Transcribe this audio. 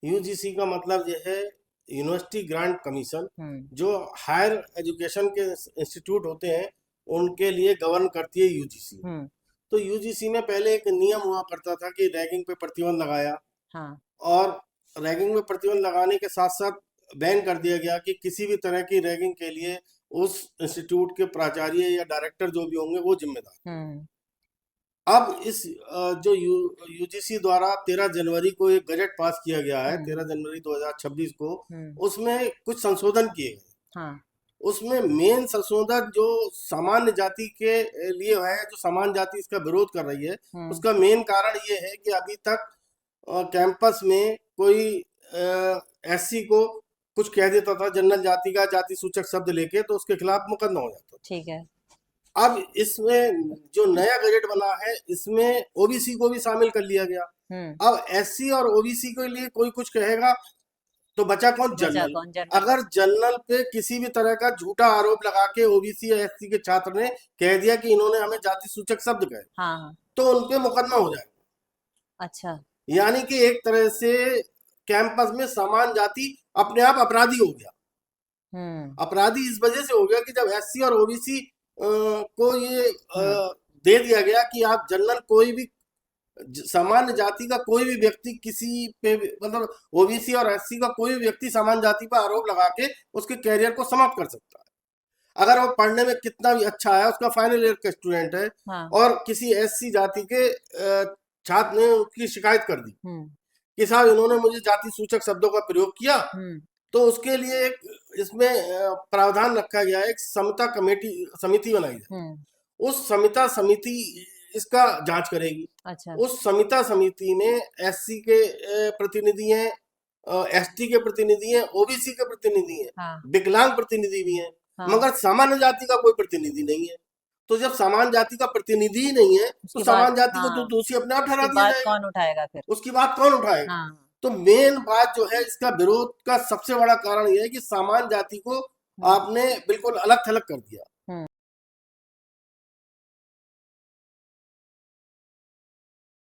UGC का मतलब ये है यूनिवर्सिटी ग्रांट कमीशन, हम्म। जो हायर एजुकेशन के इंस्टीट्यूट होते हैं उनके लिए गवर्न करती है यूजीसी। हम्म। तो यूजीसी में पहले एक नियम हुआ करता था कि रैगिंग पे प्रतिबंध लगाया, हाँ। और रैगिंग में प्रतिबंध लगाने के साथ साथ बैन कर दिया गया कि किसी भी तरह की रैगिंग के लिए उस इंस्टीट्यूट के प्राचार्य या डायरेक्टर जो भी होंगे वो जिम्मेदार। हम्म। अब इस जो यूजीसी द्वारा 13 जनवरी को एक गजट पास किया गया है, हम्म। 13 जनवरी 2026 को, हम्म। उसमें कुछ संशोधन किए गए। हाँ। उसमें मेन संशोधन जो सामान्य जाति के लिए है, जो सामान्य जाति इसका विरोध कर रही है, हम्म। उसका मेन कारण ये है कि अभी तक कैंपस में कोई एससी को कुछ कह देता था जनरल जाति का जाति सूचक शब्द लेके, तो उसके खिलाफ मुकदमा हो जाता ठीक है। था। अब इसमें जो नया गजट बना है इसमें ओबीसी को भी शामिल कर लिया गया। हम्म। अब एससी और ओबीसी के लिए कोई कुछ कहेगा तो बचा कौन? बचा जनरल। कौन? जनरल। अगर जनरल पे किसी भी तरह का झूठा आरोप लगा के ओबीसी या एससी के छात्र ने कह दिया कि इन्होंने हमें जाति सूचक शब्द कहे, हाँ हाँ। तो उन पे मुकदमा हो जाएगा। अच्छा। यानी कि एक तरह से कैंपस में समान जाति अपने आप अपराधी हो गया। हम्म। अपराधी इस वजह से हो गया कि जब एससी और ओबीसी को ये हम्म। दे दिया गया कि आप जनरल कोई भी सामान्य जाति का कोई भी व्यक्ति किसी पे मतलब ओबीसी और एससी का कोई भी व्यक्ति सामान्य जाति पर आरोप लगा के उसके कैरियर को समाप्त कर सकता है। अगर वो पढ़ने में कितना भी अच्छा है, उसका फाइनल ईयर का स्टूडेंट है, हाँ। और किसी एससी जाति के छात्र ने उसकी शिकायत कर दी हम्म। कि साहब इन्होंने मुझे जाति सूचक शब्दों का प्रयोग किया, हम्म। तो उसके लिए एक इसमें प्रावधान रखा गया है, एक समता कमेटी समिति बनाई जाए। हम्म। उस समिता समिति इसका जांच करेगी। अच्छा। उस समिता समिति में एससी के प्रतिनिधि हैं, एसटी के प्रतिनिधि हैं, ओबीसी के प्रतिनिधि हैं, हाँ विकलांग प्रतिनिधि भी हैं, हाँ। मगर सामान्य जाति का कोई प्रतिनिधि नहीं है। तो जब सामान्य जाति का प्रतिनिधि ही नहीं है तो उसकी बात, सामान्य जाति को तो हाँ, दोषी अपने आप ठहरा उसकी दिया बात जाएगा। कौन उठाएगा फिर? उसकी बात कौन उठाएगा? हाँ। तो मेन बात जो है इसका विरोध का सबसे बड़ा कारण यह है कि सामान्य जाति को हम्म। आपने बिल्कुल अलग थलग कर दिया।